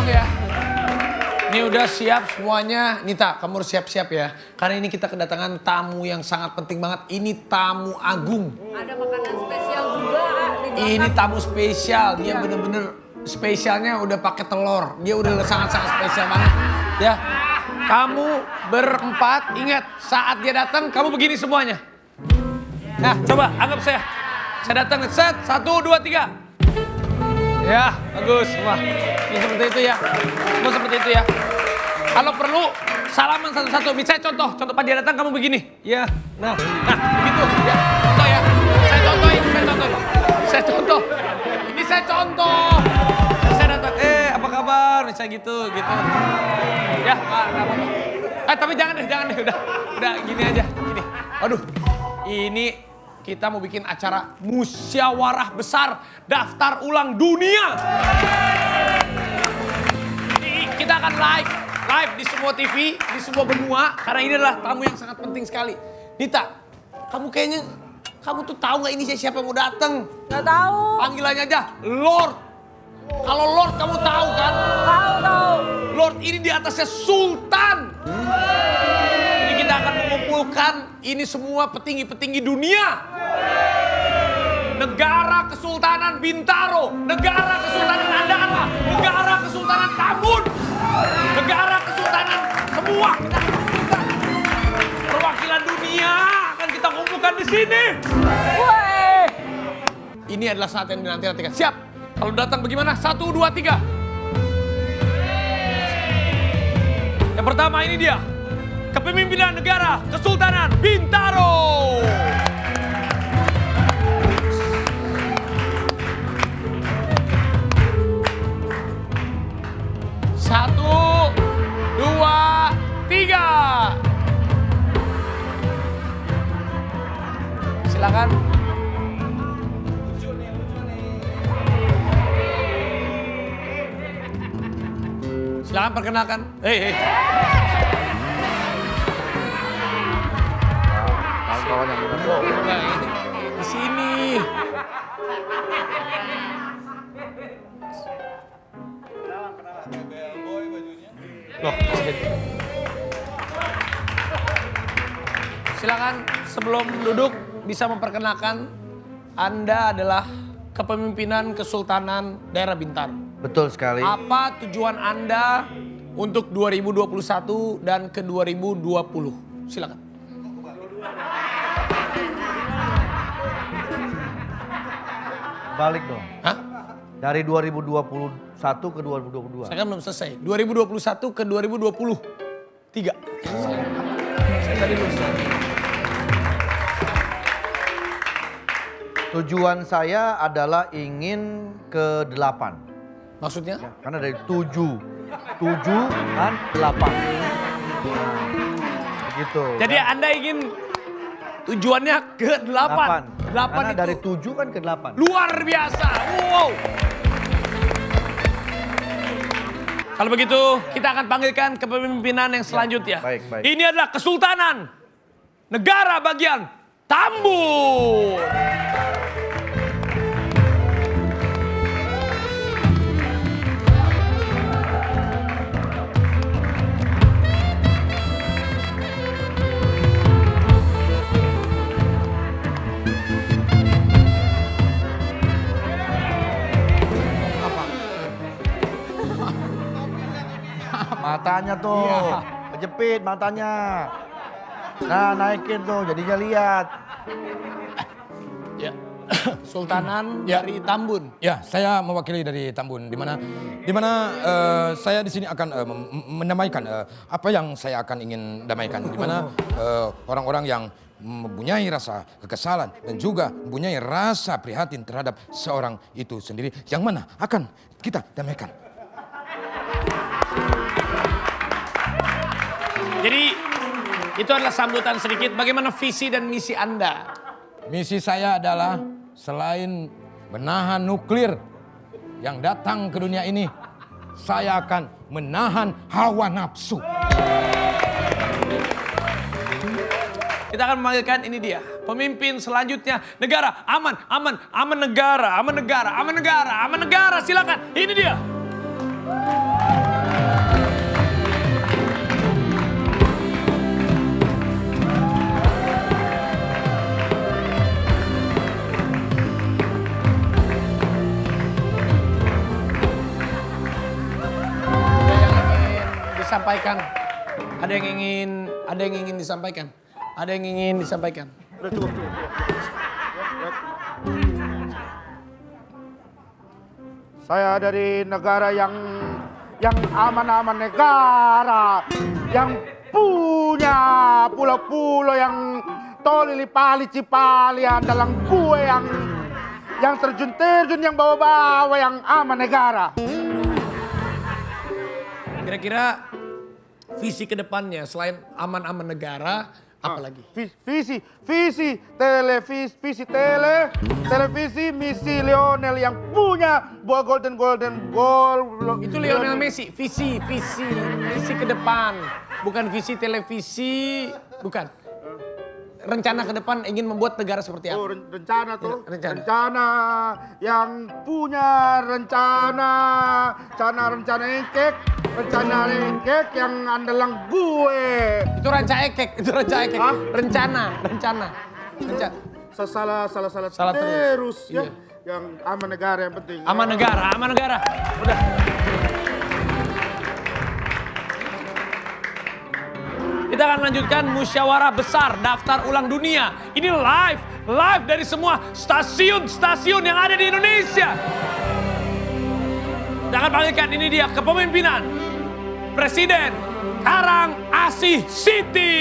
tenang ya. Ini udah siap semuanya. Nita, kamu harus siap-siap ya. Karena ini kita kedatangan tamu yang sangat penting banget. Ini tamu agung. Ada makanan spesial juga di belakang. Ini tamu spesial. Dia bener-bener spesialnya udah pakai telur. Dia udah sangat-sangat spesial banget. Ya, kamu berempat ingat saat dia datang kamu begini semuanya. Nah, coba anggap saya. Saya datang set 1, 2, 3. Ya, bagus semua. Ini seperti itu ya. Semua seperti itu ya. Kalau perlu salaman satu-satu. Misalnya contoh pas dia datang kamu begini. Ya, nah begitu. Ya, contoh ya. Saya contohin. Saya contoh. Ini saya contoh. Saya datang, apa kabar? Misalnya gitu. Ya, nggak apa-apa. Tapi jangan deh. Udah gini aja. Gini. Aduh, ini kita mau bikin acara musyawarah besar daftar ulang dunia. Kita akan live di semua TV, di semua benua. Karena ini adalah tamu yang sangat penting sekali. Nita, kamu tuh tahu nggak ini siapa yang mau datang? Nggak tahu. Panggilannya aja Lord. Kalau Lord kamu tahu kan? Tahu. Lord ini di atasnya Sultan. Jadi kita akan mengumpulkan ini semua petinggi-petinggi dunia. Negara Kesultanan Bintaro, negara Kesultanan Andara, negara Kesultanan Tambun, negara Kesultanan semua. Perwakilan dunia akan kita kumpulkan di sini. Weh. Ini adalah saat yang dinanti-nantikan. Siap? Kalau datang bagaimana? 1, 2, 3. Yang pertama ini dia. Kepemimpinan negara Kesultanan Bintaro. Satu, 2, 3. Silakan. Silakan perkenalkan. Hei. Kawan-kawan yang benar. Oh, enggak ini. Di sini. Loh, silakan sebelum duduk bisa memperkenalkan Anda adalah kepemimpinan Kesultanan Daerah Bintaro. Betul sekali. Apa tujuan Anda untuk 2021 dan ke 2020? Silakan. Balik dong. Hah? Dari 2021 ke 2022. Saya kan belum selesai. 2021 ke 2020. 3. Saya tadi belum selesai. Tujuan saya adalah ingin ke 8. Maksudnya? Karena dari 7 kan 8. Begitu. Jadi Anda ingin tujuannya ke 8. 8 Karena itu dari 7 kan ke 8. luar biasa. Wow. Kalau begitu kita akan panggilkan kepemimpinan yang selanjutnya. Baik. Ini adalah Kesultanan Negara bagian Tambun. Matanya tuh. Iya. Kejepit matanya. Nah, naikin tuh jadinya lihat. Ya. Sultanan Ya. dari Tambun. Ya, saya mewakili dari Tambun, di mana saya di sini akan mendamaikan apa yang saya akan ingin damaikan, di mana orang-orang yang mempunyai rasa kekesalan dan juga mempunyai rasa prihatin terhadap seorang itu sendiri, yang mana akan kita damaikan. Jadi itu adalah sambutan sedikit. Bagaimana visi dan misi Anda? Misi saya adalah selain menahan nuklir yang datang ke dunia ini, saya akan menahan hawa nafsu. Kita akan memanggilkan ini dia, pemimpin selanjutnya negara. Aman negara. Silakan, ini dia. Disampaikan. Ada yang ingin disampaikan. Ada yang ingin disampaikan. Udah cukup. Saya dari negara yang aman-aman negara, yang punya pulau-pulau yang tolili pali cipali andalang gue yang terjun-terjun yang bawa-bawa yang aman negara. Kira-kira visi ke depannya selain aman-aman negara, apa lagi? Visi televisi misi Lionel yang punya buah golden goal. Itu Lionel Messi, visi ke depan. Bukan visi televisi, bukan. Rencana ke depan ingin membuat negara seperti apa? Oh, rencana tuh. Rencana. Rencana yang punya rencana engkek yang andalang gue. Itu ranca ekek. Hah? Rencana. Salah terus. ya. Iya. Yang aman negara yang penting. Aman negara. Udah. Kita akan lanjutkan musyawarah besar daftar ulang dunia. Ini live dari semua stasiun yang ada di Indonesia. Kita akan panggilkan ini dia kepemimpinan Presiden Karang Asih City.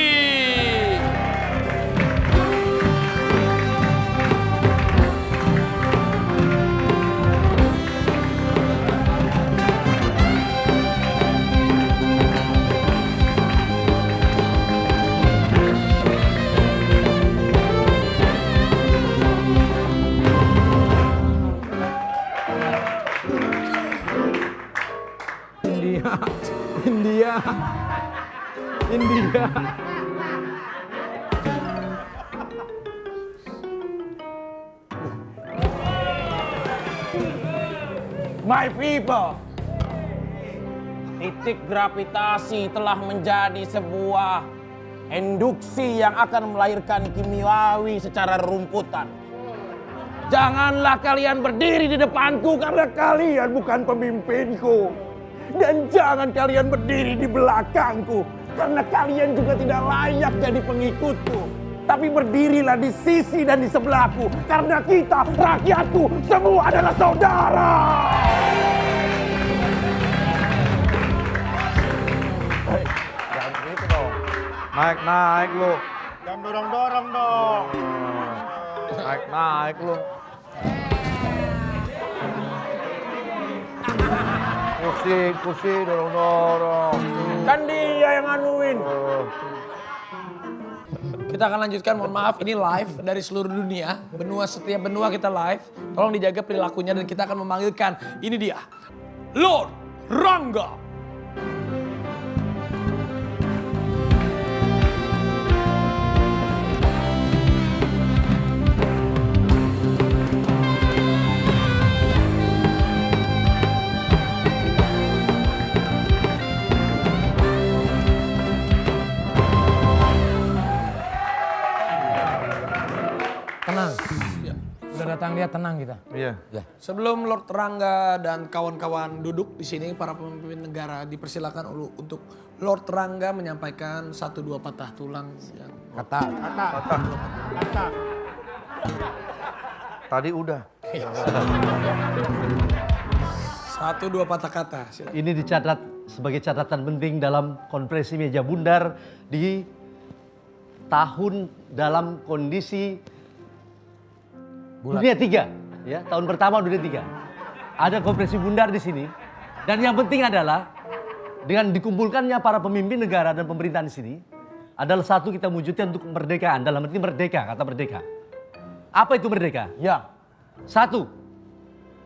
India. My people, titik gravitasi telah menjadi sebuah induksi yang akan melahirkan kimiawi secara rumputan. Janganlah kalian berdiri di depanku karena kalian bukan pemimpinku. Dan jangan kalian berdiri di belakangku karena kalian juga tidak layak jadi pengikutku. Tapi berdirilah di sisi dan di sebelahku karena kita, rakyatku, semua adalah saudara. Jangan begitu dong. Naik lu. Jangan dorong-dorong dong. Naik lu. Kursi dorong-dorong. Kan dia yang nganuin. Kita akan lanjutkan, mohon maaf, ini live dari seluruh dunia. Setiap benua kita live. Tolong dijaga perilakunya dan kita akan memanggilkan, ini dia, Lord Rangga. Tenang. Sudah datang dia, tenang kita. Iya. Sebelum Lord Rangga dan kawan-kawan duduk di sini, para pemimpin negara dipersilakan untuk Lord Rangga menyampaikan 1-2 patah tulang yang Kata. Tadi udah. 1-2 patah kata. Silakan. Ini dicatat sebagai catatan penting dalam konferensi meja bundar di tahun dalam kondisi dunia 3, ya, tahun pertama dunia 3. Ada konferensi bundar di sini dan yang penting adalah dengan dikumpulkannya para pemimpin negara dan pemerintahan di sini adalah satu, kita wujudkan untuk kemerdekaan, dalam arti merdeka, kata merdeka. Apa itu merdeka? Ya. Satu,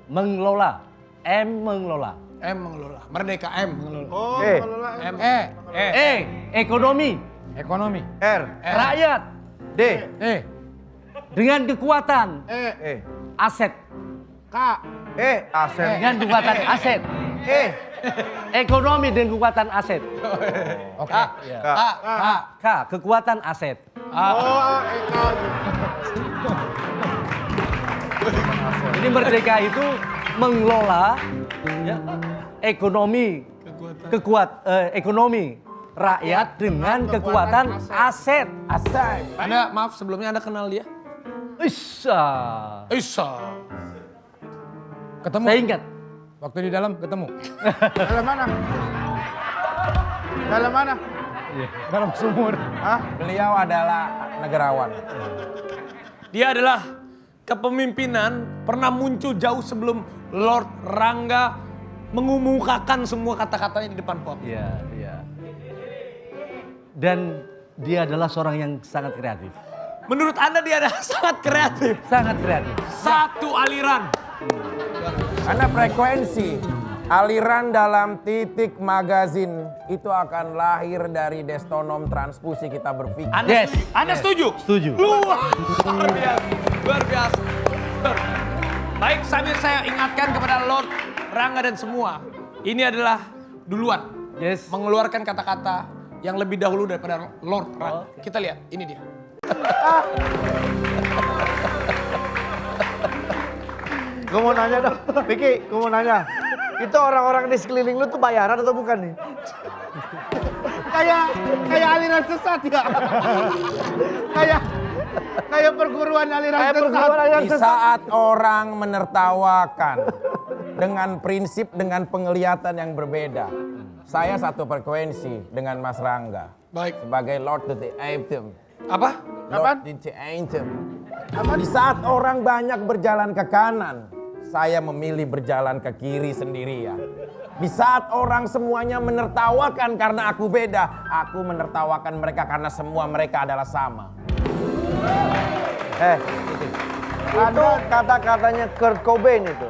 mengelola, mengelola. M mengelola. Merdeka M mengelola. Oh, M. Ekonomi, Ekonomi. R. rakyat, D. dengan kekuatan, E. aset. K. Aset. Dengan kekuatan aset. Ekonomi dan kekuatan aset. Oke. K. Kekuatan aset. Ini merdeka itu mengelola ya, ekonomi ekonomi rakyat dengan kekuatan aset. Anda maaf sebelumnya Anda kenal dia? Isa. Ketemu. Saya ingat. Waktu di dalam ketemu. Dalam mana? Dalam mana? Dalam sumur. Beliau adalah negarawan. Dia adalah kepemimpinan pernah muncul jauh sebelum Lord Rangga mengumumkakan semua kata-katanya di depan publik. Iya, iya. Dan dia adalah seorang yang sangat kreatif. Menurut Anda dia adalah sangat kreatif. Sangat kreatif. Satu aliran. Karena frekuensi aliran dalam titik magazin itu akan lahir dari destonom transfusi kita berpikir. Anda setuju? Setuju. Luar biasa. Luar biasa. Baik, sambil saya ingatkan kepada Lord Rangga dan semua. Ini adalah duluan. Yes. Mengeluarkan kata-kata yang lebih dahulu daripada Lord Rangga. Kita lihat, ini dia. Gue mau nanya dong, Vicky, gue mau nanya. Itu orang-orang di sekeliling lu tuh bayaran atau bukan nih? Kayak aliran sesat ya. kayak perguruan aliran sesat. Di saat orang menertawakan dengan prinsip, dengan penglihatan yang berbeda. Saya satu frekuensi dengan Mas Rangga. Baik. Sebagai Lord of the Anthem. Apa? Lord of the Anthem. Di saat orang banyak berjalan ke kanan, saya memilih berjalan ke kiri sendirian. Di saat orang semuanya menertawakan karena aku beda, aku menertawakan mereka karena semua mereka adalah sama. Itu kata-katanya Kurt Cobain itu.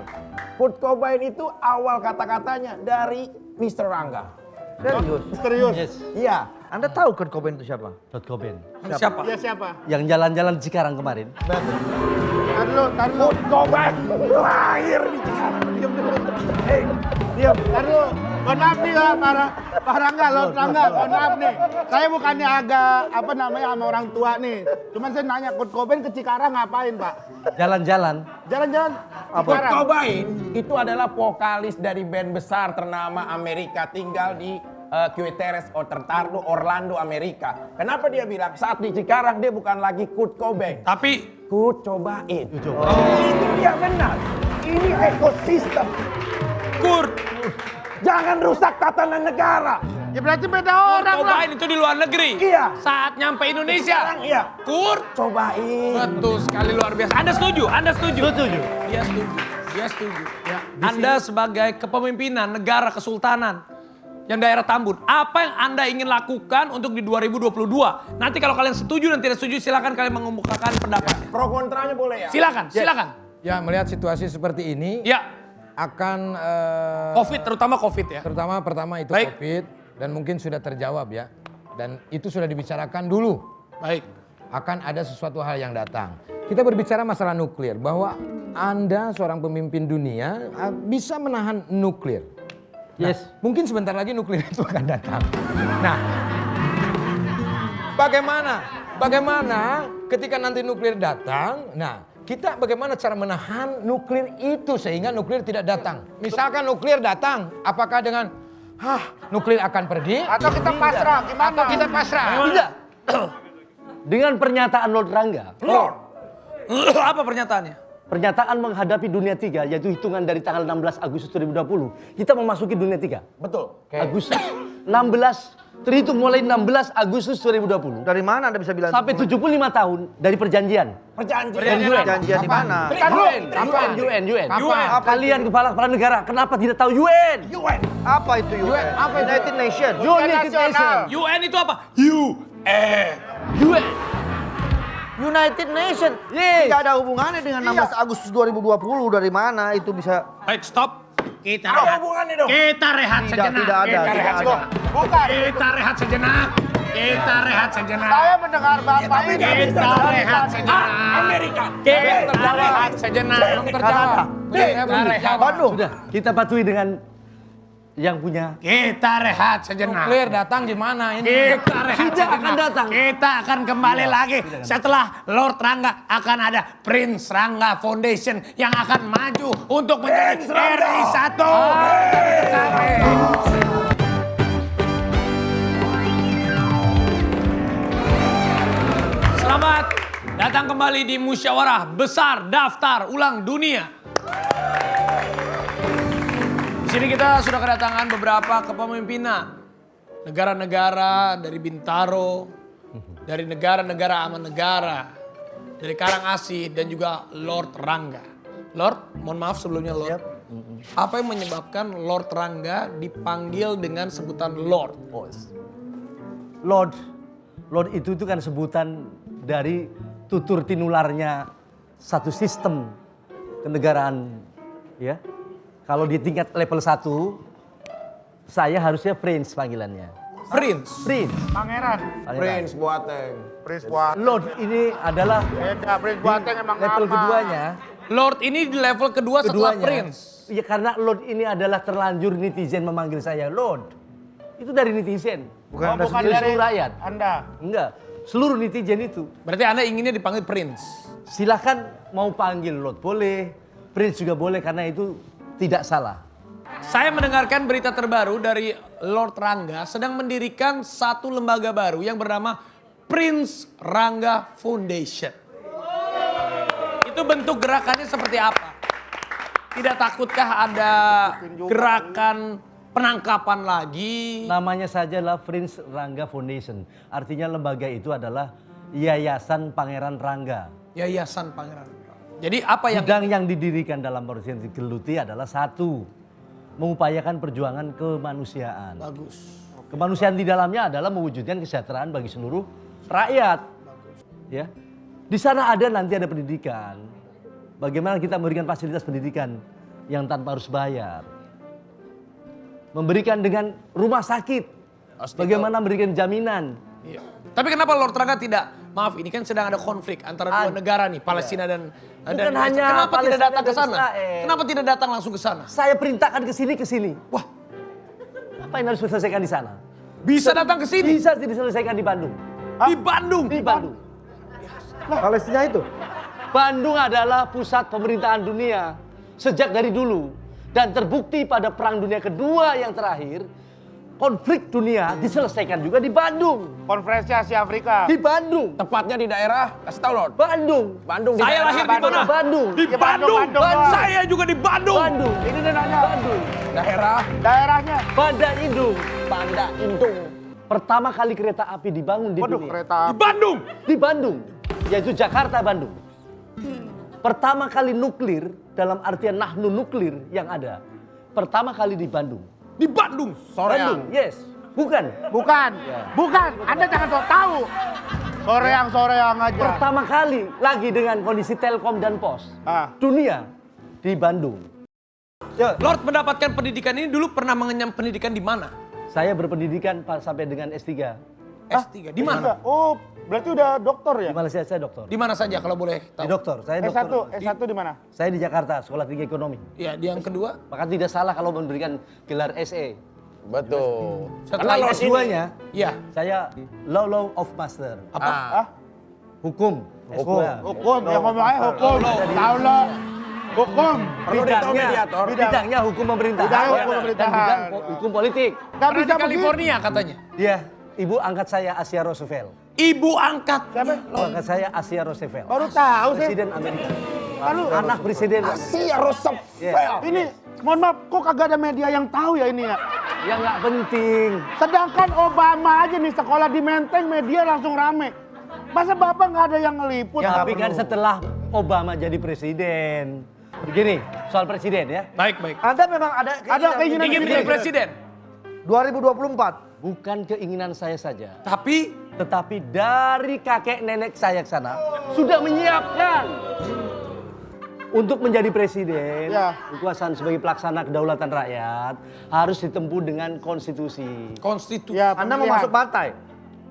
Kurt Cobain itu awal kata-katanya dari Mr. Rangga. Serius? Serius. Yes. Iya. Anda tahu Kurt Cobain itu siapa? Kurt Cobain. Siapa? Ya siapa? Yang jalan-jalan di Cikarang kemarin. Tar lu. Cobain lahir di Cikarang. Diam dulu. Tar lu. Mohon maaf nih ya, Pak Rangga, Lord Rangga, mohon maaf nih. Saya bukannya agak, sama orang tua nih. Cuman saya nanya, Kurt Cobain ke Cikarang ngapain, Pak? Jalan-jalan. Jalan-jalan. Kurt Cobain itu adalah vokalis dari band besar ternama Amerika, tinggal di Cueteres Otertardo, Orlando, Amerika. Kenapa dia bilang saat di Cikarang dia bukan lagi Kurt Cobain, Tapi Kurt Cobain. Itu dia benar. Ini ekosistem. Kurt Jangan rusak tatanan negara. Ya berarti beda orang lah. Cobain itu di luar negeri. Iya. Saat nyampe Indonesia. Sekarang iya. Kurt. Cobain. Betul sekali, luar biasa. Anda setuju? Anda setuju? Setuju. Dia setuju. Dia setuju. Ya. Anda sebagai kepemimpinan negara kesultanan yang daerah Tambun, apa yang Anda ingin lakukan untuk di 2022? Nanti kalau kalian setuju dan tidak setuju, silakan kalian mengemukakan pendapat. Pro kontranya boleh ya? Silakan, silakan. Ya, melihat situasi seperti ini Ya, akan COVID, terutama COVID ya. terutama pertama itu Baik. COVID dan mungkin sudah terjawab ya. Dan itu sudah dibicarakan dulu. Baik. Akan ada sesuatu hal yang datang. Kita berbicara masalah nuklir bahwa Anda seorang pemimpin dunia bisa menahan nuklir. Nah, Yes. mungkin sebentar lagi nuklir itu akan datang. Nah, bagaimana ketika nanti nuklir datang? Nah, kita bagaimana cara menahan nuklir itu sehingga nuklir tidak datang? Misalkan nuklir datang, apakah dengan nuklir akan pergi? Atau kita pasrah, gimana? Atau kita pasrah? Tidak. Dengan pernyataan Lord Rangga. Apa pernyataannya? Pernyataan menghadapi dunia 3, yaitu hitungan dari tanggal 16 Agustus 2020. Kita memasuki dunia 3. Betul. Agustus 16, terhitung mulai 16 Agustus 2020. Dari mana Anda bisa bilang? Sampai 75 tahun dari perjanjian. Perjanjian. Perjanjian di mana? UN. UN. Kalian kepala negara, kenapa tidak tahu UN? UN. Apa itu UN? United Nations. United Nations. UN itu apa? UN. UN. United Nations. Yes. Tidak ada hubungannya dengan 16 Agustus 2020. Dari mana itu bisa? Baik, stop. Kita Apa rehat. hubungannya dong? Kita rehat sejenak. Tidak ada. Kita Tidak rehat ada. sejenak. Bukan. Kita rehat sejenak. Kita rehat sejenak. Saya mendengar Bapak ini. Kita rehat sejenak. Amerika. Kita rehat sejenak. Belum terjawab. Kita rehat. Bandung. Sudah, kita patuhi dengan yang punya. Kita rehat sejenak. Nuklir datang gimana ini? Kita rehat Tidak akan sejenak. datang. Kita akan kembali lagi setelah Lord Rangga akan ada Prince Rangga Foundation yang akan maju untuk menjadi RI 1. Selamat datang kembali di Musyawarah Besar Daftar Ulang Dunia. Di sini kita sudah kedatangan beberapa kepemimpinan negara-negara dari Bintaro, dari negara-negara aman negara, dari Karangasih dan juga Lord Rangga. Lord, mohon maaf sebelumnya Lord. Apa yang menyebabkan Lord Rangga dipanggil dengan sebutan Lord? Lord itu kan sebutan dari tutur tinularnya satu sistem kenegaraan, ya. Kalau di tingkat level 1, saya harusnya Prince panggilannya. Prince. Pangeran. Prince Boateng. Prince Boateng. Lord ini adalah Beda, Prince Boateng emang level apa? keduanya. Lord ini di level kedua setelah Prince. Iya, karena Lord ini adalah terlanjur netizen memanggil saya Lord. Itu dari netizen. Bukan dari seluruh rakyat. Anda. Enggak, seluruh netizen itu. Berarti Anda inginnya dipanggil Prince. Silakan mau panggil Lord boleh, Prince juga boleh karena itu tidak salah. Saya mendengarkan berita terbaru dari Lord Rangga sedang mendirikan satu lembaga baru yang bernama Prince Rangga Foundation. Itu bentuk gerakannya seperti apa? Tidak takutkah ada gerakan penangkapan lagi? Namanya saja lah Prince Rangga Foundation. Artinya lembaga itu adalah Yayasan Pangeran Rangga. Yayasan Pangeran. Jadi apa yang Bidang yang didirikan dalam proses digeluti adalah satu, mengupayakan perjuangan kemanusiaan. bagus? Kemanusiaan di dalamnya adalah mewujudkan kesejahteraan bagi seluruh rakyat. Ya, di sana nanti ada pendidikan. Bagaimana kita memberikan fasilitas pendidikan yang tanpa harus bayar. Memberikan dengan rumah sakit. Bagaimana memberikan jaminan. Iya. Tapi kenapa Lord Rangga tidak? Maaf, ini kan sedang ada konflik antara dua negara nih, Palestina dan Bukan hanya kenapa tidak Palestina datang ke dan sana? Israel. Kenapa tidak datang langsung ke sana? Saya perintahkan ke sini. Wah, Apa yang harus diselesaikan di sana? bisa datang ke sini Bisa diselesaikan di Bandung. di Bandung. Di Bandung. Palestina itu. Bandung adalah pusat pemerintahan dunia sejak dari dulu. Dan terbukti pada Perang Dunia Kedua yang terakhir, konflik dunia diselesaikan juga di Bandung. Konferensi Asia Afrika. Di Bandung. Tepatnya di daerah, kasih tahu Lord. Bandung. Bandung di Saya daerah lahir di mana? Bandung. Di Ya, Bandung. Bandung. Saya juga di Bandung. Bandung. Ini dia nanya. Bandung. daerah Daerahnya. Banda Indung. Banda Indung. Pertama kali kereta api dibangun di Waduh, dunia. kereta Di Bandung. Di Bandung. Yaitu Jakarta, Bandung. Pertama kali nuklir, dalam artian nahnu nuklir yang ada. Pertama kali di Bandung. Di Bandung. Bandung, yes. Bukan. Bukan. Ya. Bukan. Anda jangan sok tahu. Soreang aja. Pertama kali lagi dengan kondisi Telkom dan Pos. Ah. Dunia di Bandung. Lord mendapatkan pendidikan ini dulu pernah mengenyam pendidikan di mana? Saya berpendidikan sampai dengan S3. S3. Di mana? Oh, berarti udah doktor ya? Di Malaysia saya doktor. Di mana saja kalau boleh Di tahu? doktor, saya doktor. S1 di mana? Saya di Jakarta, Sekolah Tinggi Ekonomi. Ya, di yang kedua. Maka tidak salah kalau memberikan gelar SE. Betul. Setelah Karena Lord S2 S2-nya, ya. saya Law of Master. Apa? Ah, Hukum. Hukum. S2. hukum. Yang ngomongnya hukum. Tahu lo. Hukum. Perlu ditahu mediator. Bidangnya hukum pemerintahan. Bidangnya hukum Dan pemerintahan. bidang hukum politik. Gak Pernah bisa di begitu. California katanya. Iya, ibu angkat saya Asia Roosevelt. Ibu angkat. Siapa? Ibu angkat saya Asia Roosevelt. Baru tahu sih. Presiden Amerika. Lalu Anak presiden. Asia Roosevelt. ini, mohon maaf, kok kagak ada media yang tahu ya ini ya? Ya nggak penting. Sedangkan Obama aja nih sekolah di Menteng media langsung rame. Masa Bapak nggak ada yang ngeliput? Ya, Nggak tapi kan perlu. setelah Obama jadi presiden. Begini, soal presiden ya. Baik, baik. Anda memang ada keinginan Ingin menjadi presiden. 2024. Bukan keinginan saya saja. Tapi Tetapi dari kakek nenek saya ke sana sudah menyiapkan untuk menjadi presiden, Ya. kekuasaan sebagai pelaksana kedaulatan rakyat harus ditempuh dengan konstitusi. konstitusi. Ya, Anda mau pemilihan. masuk partai?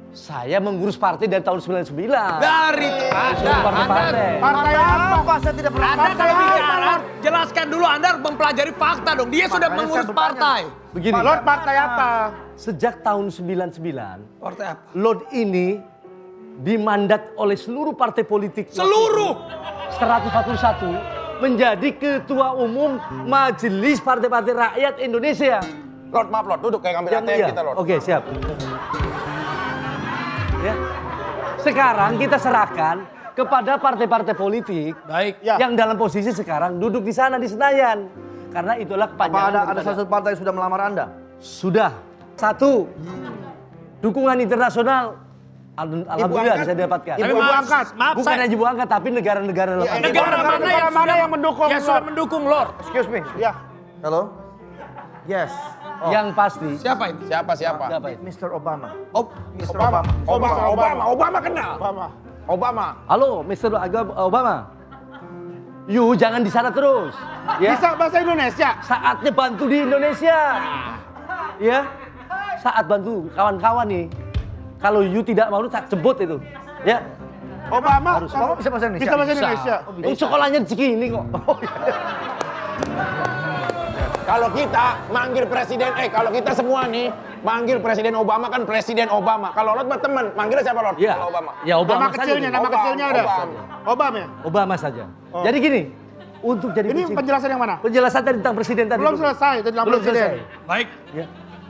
Saya mengurus partai dari tahun 99. Dari Partai-partai. Partai apa? Saya tidak pernah. Anda kalau bicara, jelaskan dulu Anda mempelajari fakta dong. Dia sudah Makanya mengurus saya bertanya. partai. Begini, Pak Lord partai apa? sejak tahun 99, Partai apa? Lord ini dimandat oleh seluruh partai politik. Seluruh. 141 menjadi ketua umum Majelis Partai-Partai Rakyat Indonesia. Lord, maaf Lord, duduk kayak ngambil ATM Iya. kita Lord. Oke, siap. Ya. Sekarang kita serahkan kepada partai-partai politik Baik. Ya. yang dalam posisi sekarang duduk di sana di Senayan. Karena itulah Apa kepanjangan ada daripada- satu partai yang sudah melamar Anda? Sudah. Satu, dukungan internasional. Alhamdulillah bisa didapatkan. Tapi Ibu maaf, angkat. maaf Bukan saya. hanya ibu angkat, tapi negara-negara lain. Negara mana yang mendukung? Ya sudah mendukung Lord. Excuse me. Ya. Hello? Yes. Yang pasti. Siapa ini? Siapa? Siapa itu? Mr. Obama. Oh, Mr. Obama. Obama kenal. Obama. Halo, Mr. Obama. You jangan di sana terus. Ya. Bisa bahasa Indonesia? Saatnya bantu di Indonesia. Ya. Saat bantu kawan-kawan nih. Kalau you tidak mau tak jemput itu. Ya. Obama Harus. Obama bisa bahasa Indonesia? Bisa bahasa Indonesia. Sekolahnya di sini kok. Kalau kita manggil presiden, kalau kita semua nih manggil presiden Obama kan presiden Obama. Kalau Lord mah teman, manggilnya siapa Lord? Ya. Kalau Obama. Ya Obama Nama saja. kecilnya, nama Obama, kecilnya ada. Obama. Obama ya? Obama saja. Oh. Jadi gini, untuk jadi Ini presiden. penjelasan yang mana? Penjelasan tadi tentang presiden tadi. Belum dulu. selesai tentang Belum presiden. selesai. baik. Ya.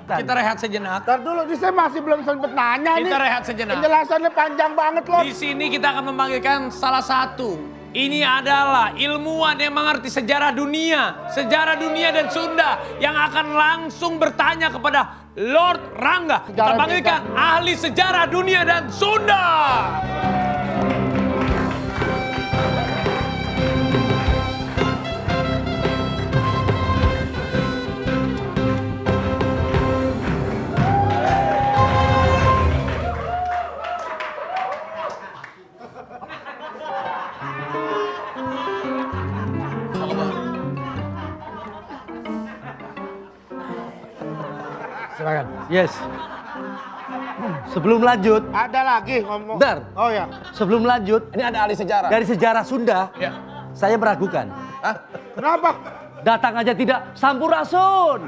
Kita rehat sejenak. Ntar dulu, ini saya masih belum sempat nanya nih. Kita rehat sejenak. Penjelasannya panjang banget loh. Di sini kita akan memanggilkan salah satu. Ini adalah ilmuwan yang mengerti sejarah dunia dan Sunda yang akan langsung bertanya kepada Lord Rangga. Kita Sejarah panggilkan ahli sejarah dunia dan Sunda. Silakan. Yes. Sebelum lanjut, Ada lagi ngomong. Bentar. Oh ya. sebelum lanjut Ini ada ahli sejarah. dari sejarah Sunda, Ya. saya meragukan. Kenapa? Datang aja tidak sampurasun.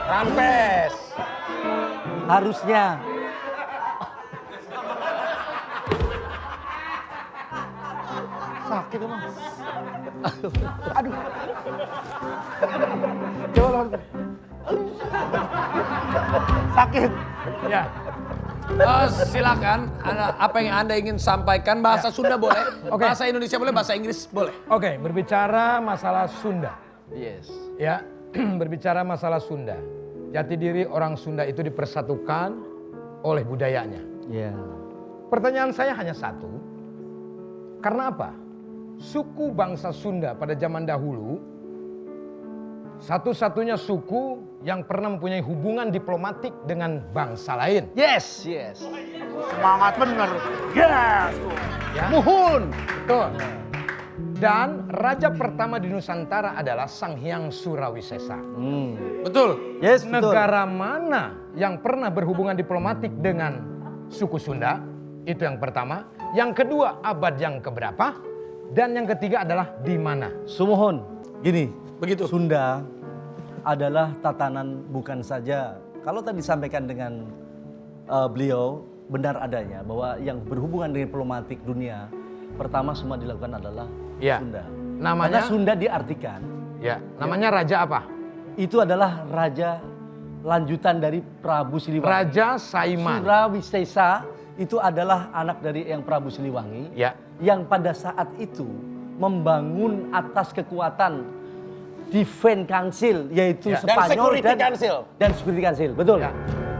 Rampes. Harusnya Sakit emang. Aduh. Coba lawan. Sakit. Ya. Silakan, apa yang Anda ingin sampaikan, bahasa Sunda boleh, bahasa Indonesia boleh, bahasa Inggris boleh. Oke, berbicara masalah Sunda. yes. Ya, berbicara masalah Sunda. Jati diri orang Sunda itu dipersatukan oleh budayanya. Ya. Pertanyaan saya hanya satu. Karena apa? Suku bangsa Sunda pada zaman dahulu satu-satunya suku yang pernah mempunyai hubungan diplomatik dengan bangsa lain. Yes, yes. Semangat bener. Yes. Ya. Muhun. Betul. Dan raja pertama di Nusantara adalah Sang Hyang Surawisesa. Betul. Yes, betul. Negara mana yang pernah berhubungan diplomatik dengan suku Sunda? Itu yang pertama. Yang kedua, abad yang keberapa? Dan yang ketiga adalah di mana? Sumuhun. Gini, Begitu. Sunda adalah tatanan bukan saja kalau tadi disampaikan dengan beliau benar adanya bahwa yang berhubungan dengan diplomatik dunia pertama semua dilakukan adalah Ya. Sunda. Namanya? Karena Sunda diartikan Ya, namanya raja apa? itu adalah raja lanjutan dari Prabu Siliwangi. Raja Saiman. Surawisesa itu adalah anak dari yang Prabu Siliwangi Ya. yang pada saat itu membangun atas kekuatan Defense Council yaitu Ya. Dan Spanyol Security Council. dan Security Council, betul. Ya.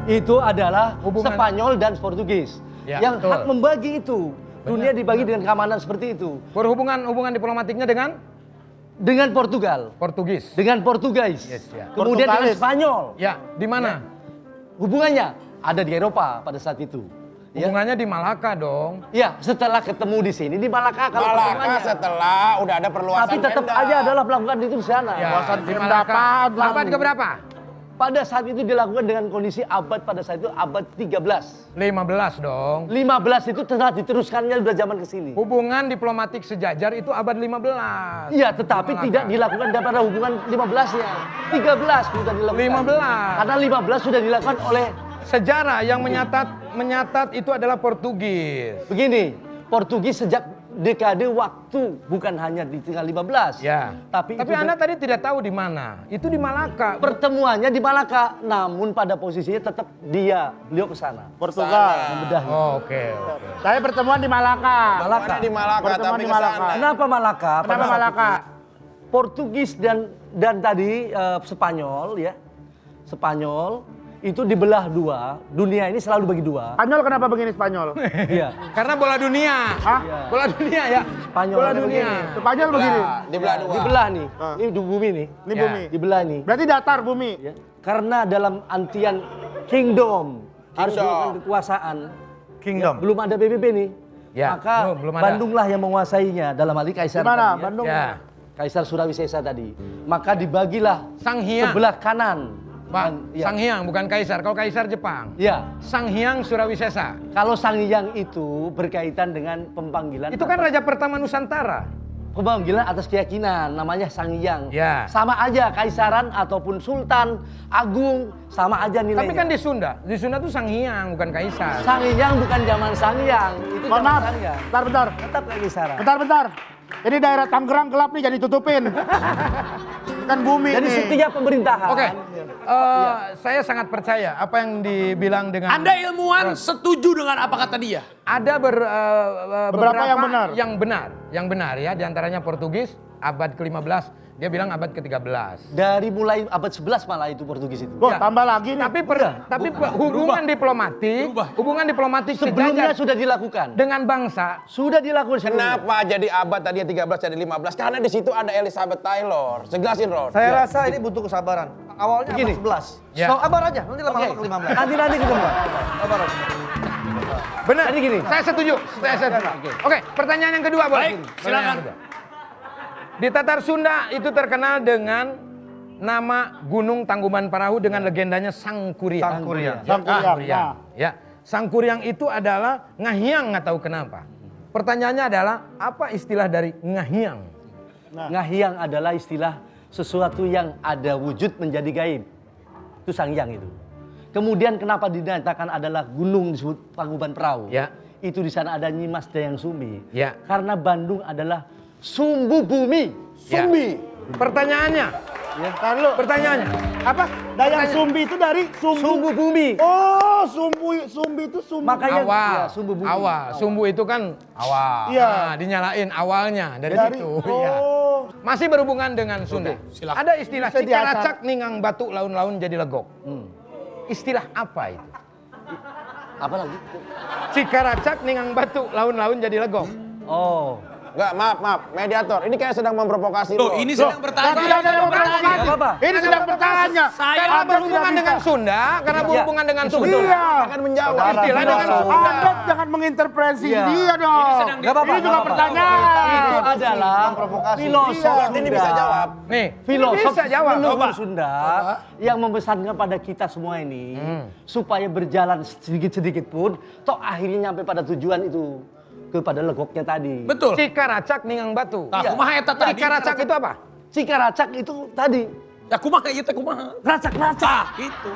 Itu adalah Hubungan- Spanyol dan Portugis Ya, yang betul. hak membagi itu. Dunia dibagi dengan keamanan seperti itu. Hubungan diplomatiknya dengan Dengan Portugal, Portugis. dengan Portugis, Yes, ya. kemudian dengan Portugalis. Spanyol. Ya, di mana? Hubungannya ada di Eropa pada saat itu. Ya. Hubungannya di Malaka dong. Ya, setelah ketemu di sini di Malaka kalau Malaka pertemuannya. setelah udah ada perluasan Tapi tetap Pemda. aja adalah melakukan itu di sana. Ya, Kawasan di Pemda Malaka. Padang. Abad keberapa? pada saat itu dilakukan dengan kondisi abad pada saat itu abad 13. 15 dong. 15 itu telah diteruskannya udah zaman ke sini. Hubungan diplomatik sejajar itu abad 15. Iya, tetapi Malaka. tidak dilakukan pada hubungan 15-nya. 13 sudah dilakukan. 15. Karena 15 sudah dilakukan oleh Sejarah yang menyatat itu adalah Portugis. begini, Portugis sejak dekade waktu bukan hanya di tinggal 15. Ya. Tapi itu Anda tadi tidak tahu di mana. Itu di Malaka. pertemuannya di Malaka, namun pada posisinya tetap beliau ke sana. Portugal. Membedahnya. Oh, oke. Saya pertemuan di Malaka. Malaka. Di Malaka, Pertemuan tapi di ke Malaka. sana. Kenapa Malaka? Kenapa Pada saat Malaka? itu, Portugis dan tadi Spanyol ya. Spanyol itu dibelah dua. Dunia ini selalu bagi dua. Spanyol kenapa begini Spanyol? Iya. Karena bola dunia. Hah? Bola dunia ya. Spanyol Bola ada dunia. begini. Spanyol begini. Di belah dua. Dibelah nih. Ah. Ini di bumi nih. Ini Ya. bumi. Dibelah nih. Berarti datar bumi. Ya. Karena dalam antian kingdom, harus melakukan kekuasaan. Kingdom. Belum ada PBB nih. Ya, Maka belum ada. Bandunglah yang menguasainya dalam hal ini Kaisar Di mana? tadi ya. Bandung. Ya. Kaisar Surawisesa tadi. Maka dibagilah Sang Hyang. sebelah kanan. Pak, Ya. Sang Hyang bukan Kaisar. Kalau Kaisar Jepang. Ya, Sang Hyang Surawisesa. kalau Sang Hyang itu berkaitan dengan pemanggilan. Itu kan raja pertama Nusantara. Pemanggilan atas keyakinan, namanya Sang Hyang. Ya. Sama aja Kaisaran ataupun Sultan, Agung, sama aja nilainya. Tapi kan di Sunda tuh Sang Hyang bukan Kaisar. Sang Hyang bukan zaman Sang Hyang, itu Mohon zaman maaf. Sang Hyang. Bentar. Tetap Kaisaran. Bentar. Ini daerah Tangerang gelap nih, jadi tutupin. Kan bumi Jadi nih. setiap pemerintahan. Oke, saya sangat percaya apa yang dibilang dengan Anda ilmuwan setuju dengan apa kata dia? ada Beberapa yang benar ya, diantaranya Portugis abad ke-15, dia bilang abad ke-13. Dari mulai abad 11 malah itu Portugis itu. Wah, Ya. tambah lagi nih. Tapi hubungan diplomatik Sebelumnya sejajar sudah dilakukan. dengan bangsa. Sudah dilakukan sebelumnya. Kenapa jadi abad tadi 13 jadi 15? Karena di situ ada Elizabeth Taylor. Jelasin, Ron. Saya rasa ini butuh kesabaran. Awalnya Begini. abad 11. Ya. So, sabar aja, nanti lama-lama Oke. ke 15. Nanti ketemu. Sabar aja. Benar. Jadi gini. Saya setuju. Oke, pertanyaan yang kedua, Bos. Baik, silakan. Di Tatar Sunda itu terkenal dengan nama Gunung Tangkuban Perahu dengan legendanya Sangkuriang. Sangkuriang. Sangkuriang. Sangkuriang. Ya, Sangkuriang itu adalah Ngahyang, nggak tahu kenapa. Pertanyaannya adalah apa istilah dari Ngahyang? Ngahyang adalah istilah sesuatu yang ada wujud menjadi gaib. Itu Sang Hyang itu. Kemudian kenapa dinyatakan adalah gunung disebut Tangkuban Perahu? Ya. Itu di sana ada Nyimas Dayang Sumbi. Ya. Karena Bandung adalah sumbu bumi. Ya. Pertanyaannya, Ntar lu. pertanyaannya apa? Dayang Sumbi itu dari Sumbu bumi. Oh, Sumbi itu sumbu. Makanya Awal, ya, sumbu bumi. awal. Sumbu itu kan awal. Iya. Nah, dinyalain awalnya dari situ. Ya. Oh. Masih berhubungan dengan Sunda. Ada istilah Bisa diatar. cikaracak ningang batu laun-laun jadi legok. Istilah apa itu? Apa lagi? Cikaracak ningang batu laun-laun jadi legok. Oh. Enggak, maaf. Mediator, ini kayak sedang memprovokasi Loh, lo. ini sedang bertanya. Tidak ada yang bertanya. Apa? Ini sedang bertanya. Karena Anda berhubungan tidak dengan bisa. Sunda, karena berhubungan dengan Itu Sunda. betul. Iya. Akan menjawab. Istilah dengan Sunda. Anda jangan menginterpretasi Iya. dia dong. sedang Nggak apa-apa, Ini juga nggak apa-apa. pertanyaan. Itu adalah filosof Iya, ini bisa jawab. Nih, Filosof bisa jawab. leluhur Coba. Sunda yang memesankan pada kita semua ini supaya berjalan sedikit-sedikit pun, toh akhirnya nyampe pada tujuan itu kepada legoknya tadi. Betul. Cikaracak ningang batu. Nah, kumaha eta tadi? Cikaracak itu apa? Cikaracak itu tadi Ya kumaha ieu teh kumaha? racak-racak. Gitu.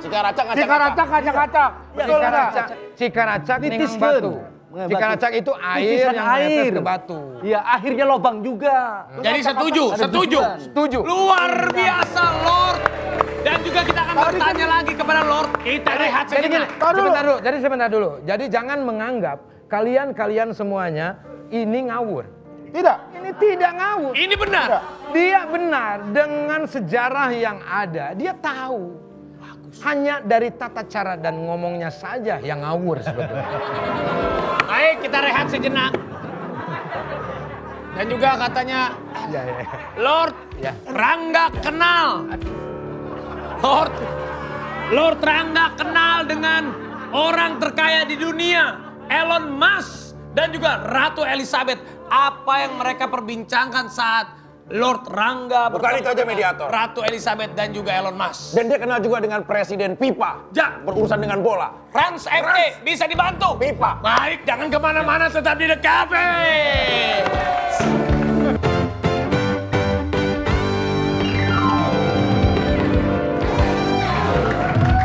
Cikaracak, Cikaracak, kacak-kacak. Betul nggak? Cikaracak ningang Nitiskeun. batu. Batu. Cikaracak itu air Titisan yang menetes air. ke batu. Iya, akhirnya lobang juga. Jadi setuju. Ada tujuan. Setuju. Luar biasa, Lord. Dan juga kita akan bertanya lagi kepada Lord. Kita rehat Jadi gini, sejenak. sebentar dulu. Jadi jangan menganggap kalian semuanya ini ngawur. Tidak. Ini tidak ngawur. Ini benar. Dia benar dengan sejarah yang ada. Dia tahu. Hanya dari tata cara dan ngomongnya saja yang ngawur sebetulnya. Baik, kita rehat sejenak. Dan juga katanya Ya. Lord Rangga kenal. Lord Rangga kenal dengan orang terkaya di dunia, Elon Musk dan juga Ratu Elizabeth. Apa yang mereka perbincangkan saat Lord Rangga Bukan bertemu itu aja dengan mediator. Ratu Elizabeth dan juga Elon Musk. Dan dia kenal juga dengan Presiden Pipa. Ja. Berurusan dengan bola. Rans FC bisa dibantu. Pipa. Baik, jangan kemana-mana, tetap di The Cafe.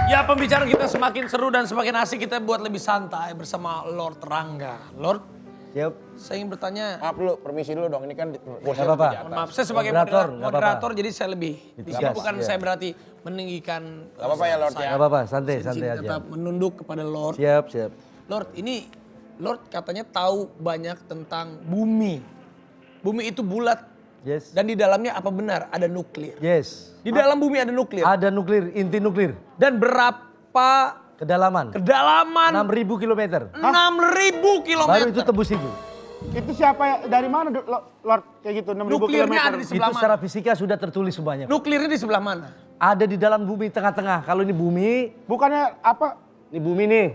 Ya, pembicaraan kita semakin seru dan semakin asik, kita buat lebih santai bersama Lord Rangga. Lord, Siap. saya ingin bertanya. Maaf lu, permisi dulu dong. Ini kan bosnya Nggak apa-apa. di atas. Mohon maaf, saya sebagai Moderator, moderator, nggak apa-apa. jadi saya lebih. Di sini Gas, bukan iya. saya berarti meninggikan. Gak apa-apa ya Lord ya. Gak apa-apa, santai, Saya di santai sini aja. tetap menunduk kepada Lord. Siap, siap. Lord, ini Lord katanya tahu banyak tentang bumi. Bumi itu bulat Yes. dan di dalamnya apa benar ada nuklir? Yes. Di dalam bumi ada nuklir. Ada nuklir, inti nuklir. Dan berapa Kedalaman. kedalaman? 6.000 kilometer. 6.000 kilometer. Baru itu tembus itu. Itu siapa ya? Dari mana Lord kayak gitu 6.000 Nuklirnya ada kilometer? di sebelah Itu mana? secara fisika sudah tertulis semuanya. Nuklirnya di sebelah mana? Ada di dalam bumi tengah-tengah. Kalau ini bumi, Bukannya apa? ini bumi nih.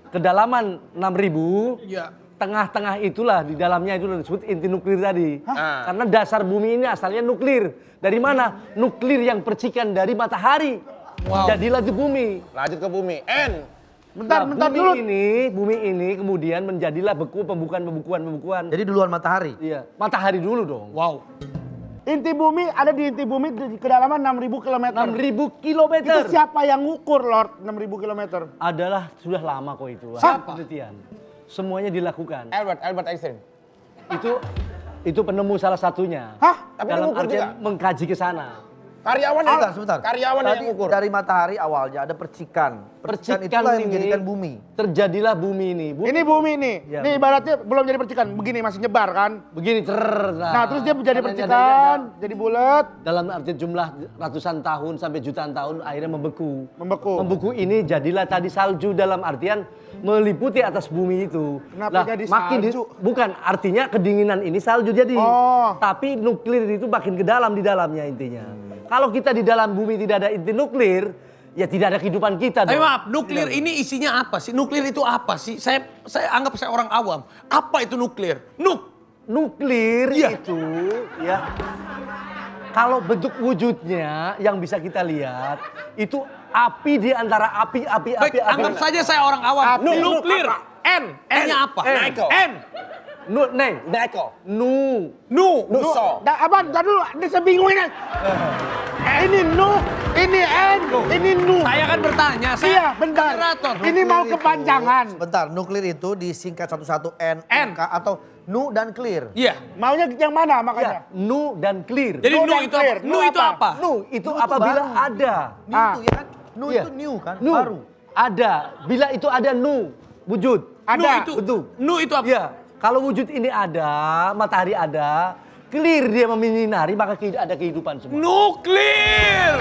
Kedalaman 6.000. Ya. Tengah-tengah itulah di dalamnya itu disebut inti nuklir tadi. Karena dasar bumi ini asalnya nuklir. Dari mana? Nuklir yang percikan dari matahari. Wow. Jadilah di bumi. Lanjut ke bumi. N. Bentar bumi dulu. Bumi ini kemudian menjadilah beku pembukuan. Jadi duluan matahari. Iya, matahari dulu dong. Wow. Inti bumi, ada di inti bumi di kedalaman 6.000 kilometer. 6.000 Itu kilometer. siapa yang ngukur Lord 6.000 kilometer? Adalah sudah lama kok itu. Siapa? Penelitian. Semuanya dilakukan. Albert Einstein. Itu penemu salah satunya. Hah? Tapi dia Dalam ngukur artian juga. mengkaji ke sana. Karyawan Sebentar. Karyawan Tadi yang ngukur. dari matahari awalnya ada percikan. Percikan itulah yang menjadikan bumi. Terjadilah bumi ini. Ini bumi nih. Ya. Nih ibaratnya belum jadi percikan. Begini masih nyebar kan. Begini Nah terus dia menjadi Karena percikan, jadi bulat, dalam arti jumlah ratusan tahun sampai jutaan tahun akhirnya membeku. membeku. Membeku ini jadilah tadi salju dalam artian meliputi atas bumi itu. Kenapa jadi salju? Bukan, artinya kedinginan ini salju jadi. Oh. Tapi nuklir itu makin ke dalam di dalamnya intinya. Kalau kita di dalam bumi tidak ada inti nuklir, ya tidak ada kehidupan kita Tapi dong. maaf, nuklir ini isinya apa sih? Nuklir itu apa sih? Saya anggap saya orang awam. Apa itu nuklir? Nuklir Iya. itu ya kalau bentuk wujudnya yang bisa kita lihat itu api di antara api. Baik, anggap saja saya orang awam. Api. Nuklir. Apa? N. N-nya apa? Nickel. N. Neng, Nickel. Nu. Abang, ntar dulu, dia sebingung ini. Ini nu, ini n, ini nu. Saya kan bertanya, Iya, saya bentar. moderator. Ini mau kepanjangan. Sebentar, nuklir itu disingkat satu-satu N, N. K, atau nu dan clear. Iya. Maunya yang mana ya, makanya? nu dan clear. Jadi Nu nu dan itu clear. apa? Nu Nu itu apa? apa? Nu itu Nu itu apabila baru. ada. New Ah. itu ya kan? Nu Iya. itu new kan? Nu Baru. ada. Bila itu ada nu wujud. Ada. Nu itu. Betul. Nu itu apa? Iya. Kalau wujud ini ada, matahari ada, clear dia menyinari maka ada kehidupan semua. Nuklir.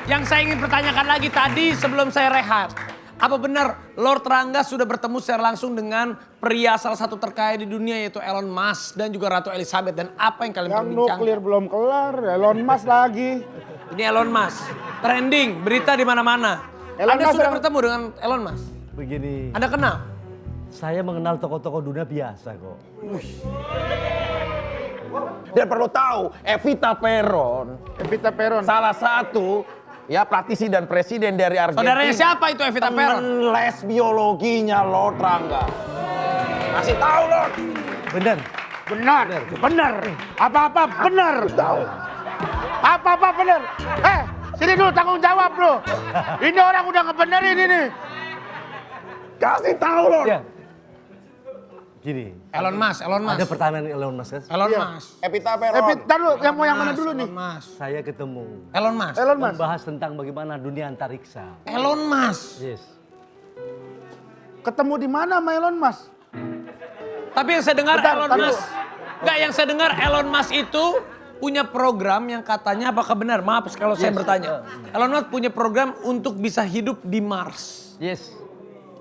Yang saya ingin pertanyakan lagi tadi sebelum saya rehat. Apa benar Lord Rangga sudah bertemu secara langsung dengan pria salah satu terkaya di dunia yaitu Elon Musk dan juga Ratu Elizabeth, dan apa yang kalian Yang perbincangkan? nuklir belum kelar, Elon Musk lagi. Ini Elon Musk. Trending, berita di mana-mana. Elon Anda Musk sudah yang- bertemu dengan Elon Musk? Begini, Anda kenal? saya mengenal tokoh-tokoh dunia biasa kok. Dan perlu tahu, Evita Peron Evita Peron. salah satu ya praktisi dan presiden dari Argentina. Saudaranya siapa itu Evita Peron? Temen les biologinya Lord Rangga. Kasih tahu Lord. Bener. Benar. Apa-apa benar. Apa-apa benar. Sini dulu tanggung jawab lu. Ini orang udah ngebenerin ini. Kasih tahu Lord. Ya. Gini, Elon Musk. ada pertanyaan Elon Musk. Kan? Elon Iya. Musk. Evita Peron. Ntar lu, yang mau yang mana Musk, dulu nih? Elon Musk. Saya ketemu Elon Musk. Elon Musk. membahas tentang bagaimana dunia antariksa. Elon Musk. Yes. Ketemu di mana sama Elon Musk? Tapi yang saya dengar Bentar, Elon taruh. Musk. Enggak, yang saya dengar Elon Musk itu punya program yang katanya, apakah benar? Maaf kalau saya bertanya. Elon Musk punya program untuk bisa hidup di Mars. Yes.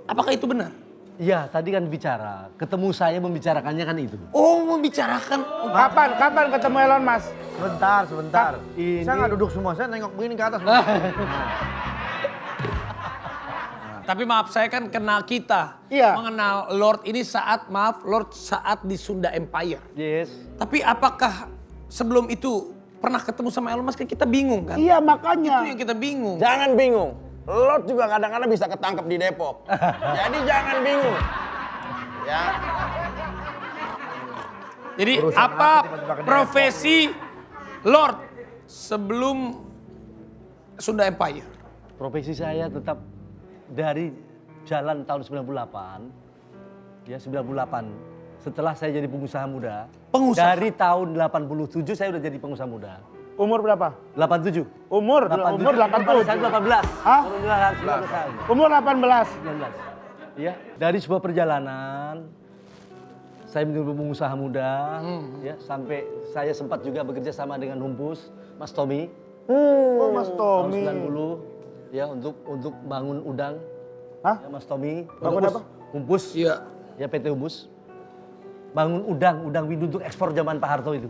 Apakah itu benar? Iya, tadi kan bicara. Ketemu saya membicarakannya kan itu. Oh, membicarakan. Kapan ketemu Elon Musk? Sebentar. Ini- Saya nggak duduk semua, saya nengok begini ke atas. Tapi maaf saya kan kenal kita. Iya. Mengenal Lord ini saat di Sunda Empire. Yes. Tapi apakah sebelum itu pernah ketemu sama Elon Musk? Kita bingung kan? Iya makanya. Itu yang kita bingung. Jangan bingung. Lord juga kadang-kadang bisa ketangkep di Depok. Jadi jangan bingung. Ya. Jadi apa profesi Lord sebelum Sunda Empire? Profesi saya tetap dari jalan tahun 98. Ya 98. Setelah saya jadi pengusaha muda. Pengusaha? Dari tahun 87 saya udah jadi pengusaha muda. Umur berapa? 87. Umur 87. Saya 18. Hah? Umur 19 Umur 18. 19. Ya, dari sebuah perjalanan saya menjadi pengusaha muda, ya sampai saya sempat juga bekerja sama dengan Humpus, Mas Tommy. Oh Mas Tommy. Tahun 90 ya untuk bangun udang. Hah? Ya, Mas Tommy. Bangun apa? Humpus. Iya. Ya PT Humpus. Bangun udang Windu untuk ekspor zaman Pak Harto itu.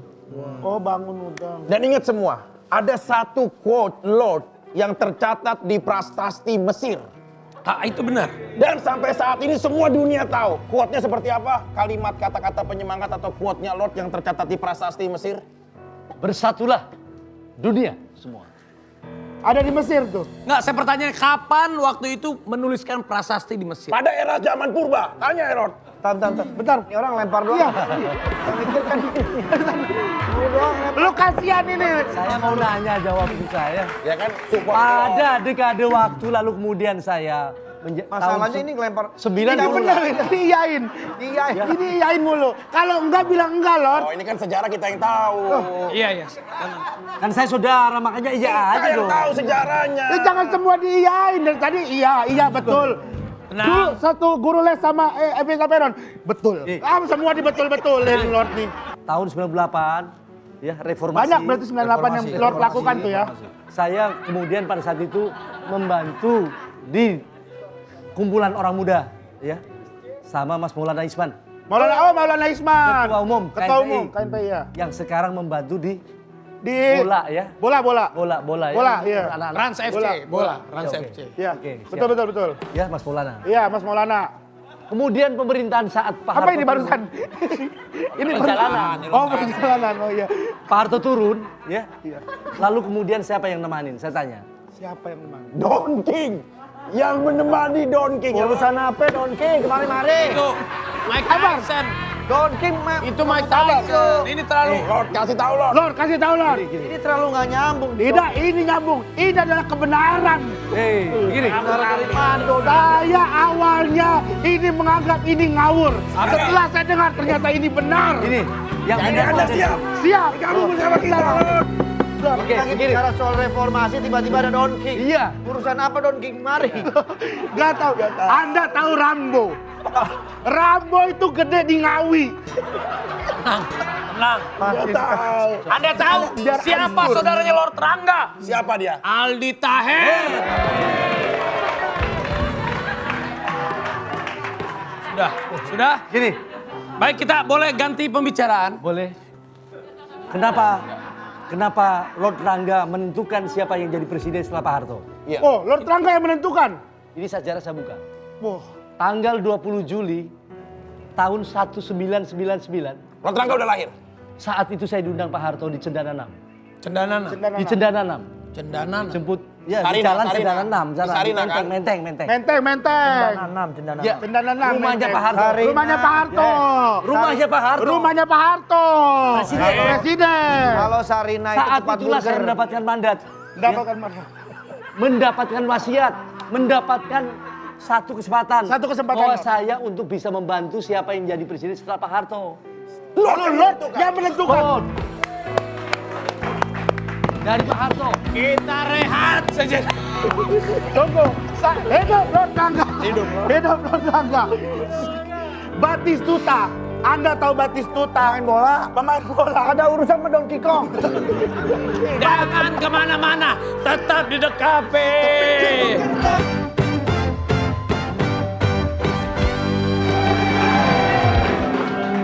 Oh bangun udang. Dan ingat semua, ada satu quote Lord yang tercatat di prasasti Mesir. Ah, itu benar. Dan sampai saat ini semua dunia tahu quote-nya seperti apa. Kalimat kata-kata penyemangat atau quote-nya Lord yang tercatat di prasasti Mesir. Bersatulah dunia semua. Ada di Mesir tuh. Nggak, saya pertanyaan kapan waktu itu menuliskan prasasti di Mesir? Pada era zaman purba. Tanya Lord. Bentar. Ini orang lempar doang. Iya. Yang mikir kan. Lu doang lempar. Lu kasihan ini. Saya mau nanya jawab itu saya. Ya kan? Support Pada dekade waktu lalu kemudian saya Masalahnya ini ngelempar. 90 Tidak benar, diiyain. Ini iyain mulu. Kalau enggak bilang enggak, Lord. Oh ini kan sejarah kita yang tahu. Iya, iya. kan saya saudara makanya iya aja Kita yang dong. tahu sejarahnya. Jangan semua diiyain. Dari tadi iya betul. Tenang. Dulu satu guru les sama Evita Peron. Betul. Semua dibetul-betulin Lord nih. Tahun 98 ya reformasi. Banyak berarti 98 yang Lord lakukan tuh ya. Saya kemudian pada saat itu membantu di kumpulan orang muda ya sama Mas Maulana Isman Maulana Isman. Ketua Umum Ketua KNPI. Umum KNPI ya. yang sekarang membantu di Di bola ya. Bola. Bola ya. Bola, iya. Anak-anak. Rans FC, bola. Rans Oke. FC. Iya. Oke, siap. Betul. Ya Mas Maulana. Iya, Mas Maulana. Kemudian pemerintahan saat Pak Apa Harto ini barusan? Ini Perjalanan. barusan. Oh, perjalanan. Oh iya. Pak Harto turun ya. Iya. Lalu kemudian siapa yang nemanin? Saya tanya. Siapa yang memang? Don King. Yang menemani Don King. Urusan apa Don King? Kemari-mari. Itu Mike Tyson. Don King Itu Mike Tyson. Ini terlalu. Lord kasih tahu Lord. Lord, kasih tahu Lord. Ini terlalu nggak nyambung. Tidak, ini nyambung. Ini adalah kebenaran. Gini. Dari Mando. Saya awalnya ini menganggap ini ngawur. Setelah saya dengar ternyata ini benar. Ini yang Jadi benar Anda ada- siap. Siap. Kamu bersama kita Lord. Oke, lagi bicara soal reformasi tiba-tiba ada Don King. Iya. Urusan apa Don King? Mari. Gak tahu. Anda tahu Rambo? Rambo itu gede di Ngawi. Tenang. Masih Tahu. Anda tahu siapa saudaranya Lord Rangga? Siapa dia? Aldi Taher. Sudah. Gini, Baik, kita boleh ganti pembicaraan. boleh. Kenapa Lord Rangga menentukan siapa yang jadi presiden setelah Pak Harto? Iya. Oh, Lord Rangga yang menentukan. Ini sejarah saya buka. Wah. Tanggal 20 Juli tahun 1999, Lord Rangga udah lahir. saat itu saya diundang Pak Harto di Cendana 6. Cendanana. Di Cendana 6. Cendanana. Jemput ya Sarina, di jalan Sarina. Cendana 6, Di Sarina, kan? Menteng. Menteng. Cendana. Ya, Cendana 6. rumahnya Pak Harto. Sarina. Rumahnya Pak Harto. Rumahnya Pak Harto. Rumahnya Pak Harto. Presiden. Kalau Sarina itu Saat tempat itulah saya burger. mendapatkan mandat. Mendapatkan mana? Mendapatkan wasiat, mendapatkan satu kesempatan. Satu kesempatan, Bahwa Lord. saya untuk bisa membantu siapa yang jadi presiden setelah Pak Harto. Lord yang menentukan. Lord. Dari Pak Harto. Kita rehat saja. Tunggu. Hidup Lord Rangga. Hidup Lord Rangga. Batistuta. Anda tahu Batistuta? Main bola. Pemain bola. Ada urusan sama Don Kong. Jangan kemana-mana. Tetap di DKP.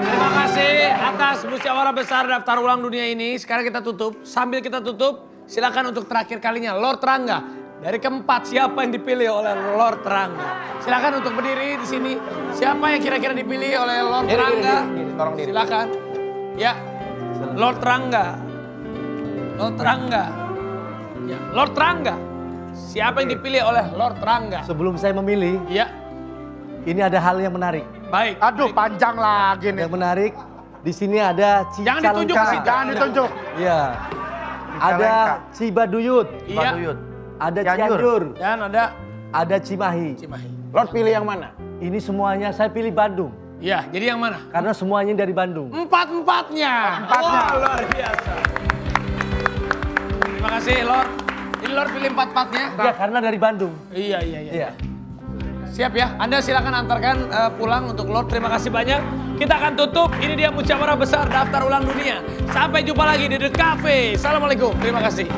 Terima kasih atas musyawarah besar daftar ulang dunia ini. Sekarang kita tutup. Sambil kita tutup, silakan untuk terakhir kalinya Lord Rangga Dari keempat, siapa yang dipilih oleh Lord Rangga? Silakan untuk berdiri di sini. Siapa yang kira-kira dipilih oleh Lord Rangga? tolong diri. Silakan. Ya, Lord Rangga. Lord Rangga. Ya, Lord Rangga. Siapa yang dipilih oleh Lord Rangga? Sebelum saya memilih, Ya, ini ada hal yang menarik. baik. Aduh, panjang lagi nih. Yang menarik, di sini ada Jangan ditunjuk ke situ. Jangan ditunjuk. Iya. Ada Cibaduyut, Iya. ada Cianjur, Dan ada Cimahi. Cimahi. Lord pilih yang mana? Ini semuanya saya pilih Bandung. Ya, jadi yang mana? Karena semuanya dari Bandung. Empat-empatnya. Empat-empatnya. Wah, luar biasa. Terima kasih, Lord. Ini Lord pilih empat-empatnya. Ya, karena dari Bandung. Iya. Iya. Siap ya, Anda silakan antarkan pulang untuk Lord. Terima kasih banyak. Kita akan tutup. Ini dia musyawarah besar daftar ulang dunia. Sampai jumpa lagi di The Cafe. Assalamualaikum. Terima kasih.